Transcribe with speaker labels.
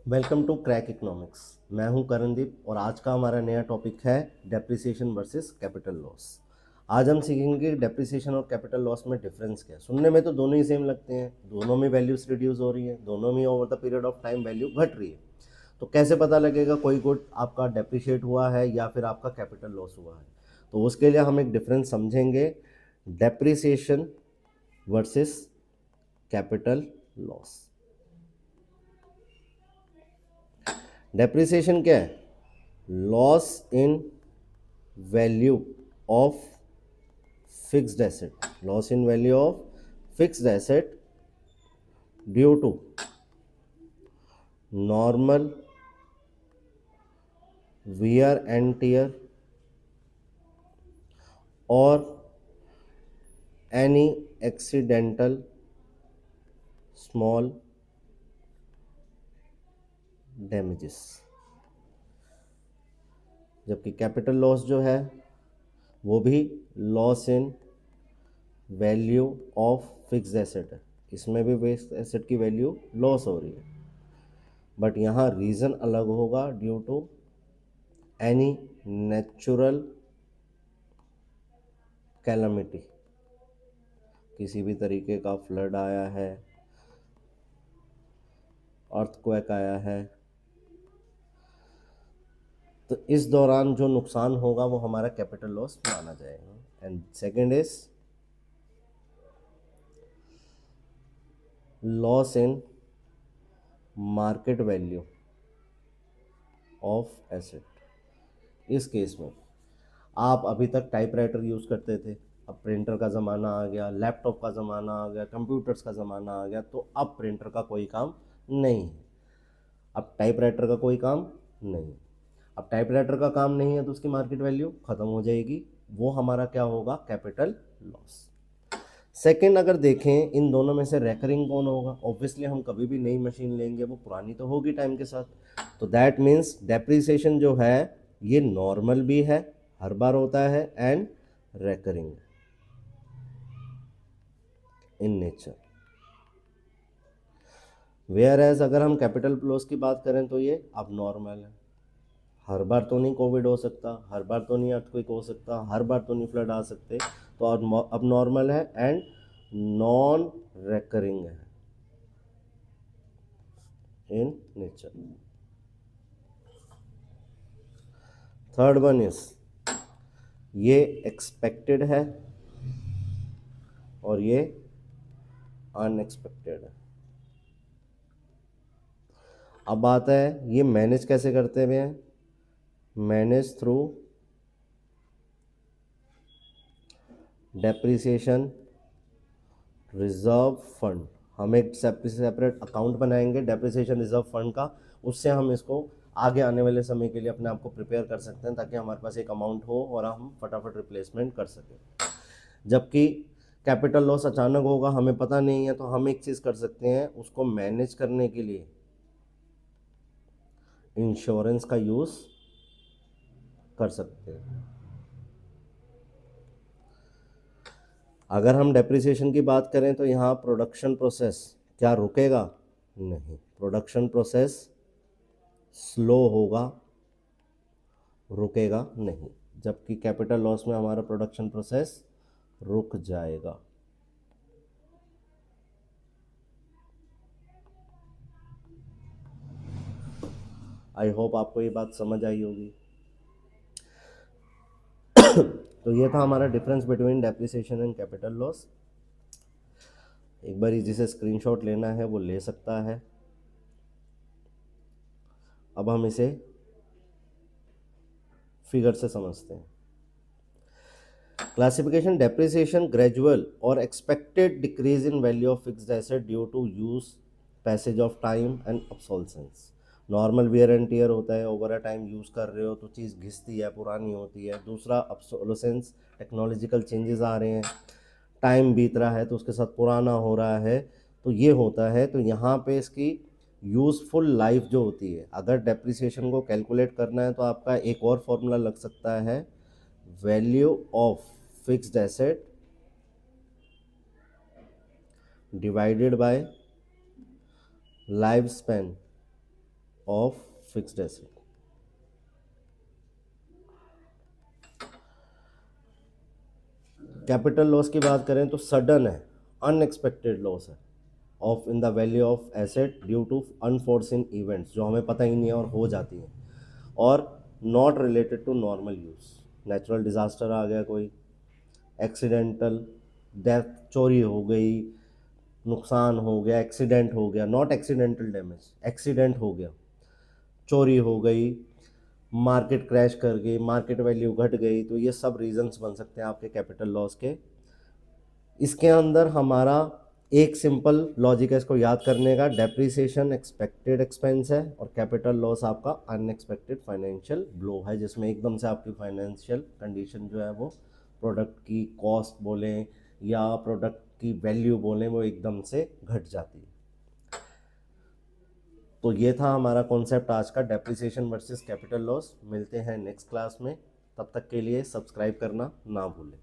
Speaker 1: Welcome to crack economics. मैं हूं करणदीप और आज का हमारा नया टॉपिक है डेप्रिसिएशन वर्सेस कैपिटल लॉस। आज हम सीखेंगे डेप्रिसिएशन और कैपिटल लॉस में डिफरेंस क्या है। सुनने में तो दोनों ही सेम लगते हैं, दोनों में वैल्यूज रिड्यूस हो रही है, दोनों में over the period of time value घट रही है। तो कैसे पता लगेगा कोई गुड आपका डेप्रिशिएट हुआ है या फिर आपका कैपिटल लॉस हुआ है? तो उसके लिए हम एक डिफरेंस समझेंगे, depreciation versus capital loss. Depreciation क्या है? Loss in value of fixed asset, loss in value of fixed asset due to normal wear and tear और एनी एक्सीडेंटल स्मॉल डैमेजेस। जबकि कैपिटल लॉस जो है वो भी loss in value of fixed asset है, इसमें भी फिक्स्ड एसेट की वैल्यू लॉस हो रही है, बट यहाँ रीज़न अलग होगा, due to any natural calamity. किसी भी तरीके का फ्लड आया है, अर्थक्वेक आया है, तो इस दौरान जो नुकसान होगा वो हमारा कैपिटल लॉस माना जाएगा। And second is loss in market value of asset. इस केस में आप अभी तक टाइपराइटर यूज़ करते थे, अब प्रिंटर का ज़माना आ गया, लैपटॉप का ज़माना आ गया, कंप्यूटर्स का ज़माना आ गया, तो अब प्रिंटर का कोई काम नहीं है, अब टाइपराइटर का कोई काम नहीं है। अब टाइपराइटर का काम नहीं है तो उसकी मार्केट वैल्यू ख़त्म हो जाएगी, वो हमारा क्या होगा? Capital loss. सेकंड, अगर देखें इन दोनों में से रेकरिंग कौन होगा? ऑब्वियसली हम कभी भी नई मशीन लेंगे वो पुरानी तो होगी टाइम के साथ, तो दैट मीन्स डेप्रिसिएशन जो है ये नॉर्मल भी है, हर बार होता है, and recurring in nature. Whereas अगर हम कैपिटल लॉस की बात करें तो ये अब नॉर्मल है, हर बार तो नहीं कोविड हो सकता, हर बार तो नहीं अर्थक्वेक हो सकता, हर बार तो नहीं फ्लड आ सकते, तो अब नॉर्मल है एंड नॉन रेकरिंग है in nature. Third one is ये एक्सपेक्टेड है और ये अनएक्सपेक्टेड है। अब बात है ये मैनेज कैसे करते हुए हैं? Manage through depreciation reserve fund. हम एक सेपरेट अकाउंट बनाएंगे डेप्रिसिएशन रिजर्व फंड का, उससे हम इसको आगे आने वाले समय के लिए अपने आप को प्रिपेयर कर सकते हैं, ताकि हमारे पास एक अमाउंट हो और हम फटाफट रिप्लेसमेंट कर सकें। जबकि कैपिटल लॉस अचानक होगा, हमें पता नहीं है, तो हम एक चीज़ कर सकते हैं, उसको मैनेज करने के लिए इंश्योरेंस का यूज़ कर सकते हैं। अगर हम डेप्रिसिएशन की बात करें तो यहाँ प्रोडक्शन प्रोसेस क्या रुकेगा? नहीं, प्रोडक्शन प्रोसेस स्लो होगा, रुकेगा नहीं, जबकि कैपिटल लॉस में हमारा प्रोडक्शन प्रोसेस रुक जाएगा। आई होप आपको ये बात समझ आई होगी। तो ये था हमारा difference between depreciation and capital loss. एक बार जिसे स्क्रीनशॉट लेना है वो ले सकता है। अब हम इसे फिगर से समझते हैं। क्लासिफिकेशन: डेप्रिसिएशन ग्रेजुअल और expected decrease in value of fixed asset due to use, passage of time and obsolescence. Normal wear and tear होता है, ओवर अ टाइम यूज़ कर रहे हो तो चीज़ घिसती है, पुरानी होती है। दूसरा ऑब्सोलेसेंस, टेक्नोलॉजिकल चेंजेस आ रहे हैं, टाइम बीत रहा है तो उसके साथ पुराना हो रहा है, तो ये होता है। तो यहाँ पे इसकी यूज़फुल लाइफ जो होती है, अगर डेप्रिसिएशन को कैलकुलेट करना है तो आपका एक और फॉर्मूला लग सकता है, value of fixed asset divided by life span of fixed asset. Capital loss की बात करें तो सडन है, अनएक्सपेक्टेड लॉस है of in the value of asset due to unforeseen events, जो हमें पता ही नहीं है और हो जाती हैं, और not related to normal use. Natural disaster आ गया कोई, एक्सीडेंटल डेथ, चोरी हो गई, नुकसान हो गया, एक्सीडेंट हो गया, नॉट एक्सीडेंटल डैमेज, एक्सीडेंट हो गया, चोरी हो गई, मार्केट क्रैश कर गई, मार्केट वैल्यू घट गई, तो ये सब रीजंस बन सकते हैं आपके कैपिटल लॉस के। इसके अंदर हमारा एक सिंपल लॉजिक है इसको याद करने का, डेप्रिसिएशन एक्सपेक्टेड एक्सपेंस है और कैपिटल लॉस आपका अनएक्सपेक्टेड फाइनेंशियल ब्लो है, जिसमें एकदम से आपकी फाइनेंशियल कंडीशन जो है वो प्रोडक्ट की कॉस्ट बोलें या प्रोडक्ट की वैल्यू बोलें वो एकदम से घट जाती है। तो ये था हमारा कॉन्सेप्ट आज का, डेप्रिसिएशन वर्सेस कैपिटल लॉस। मिलते हैं नेक्स्ट क्लास में, तब तक के लिए सब्सक्राइब करना ना भूलें।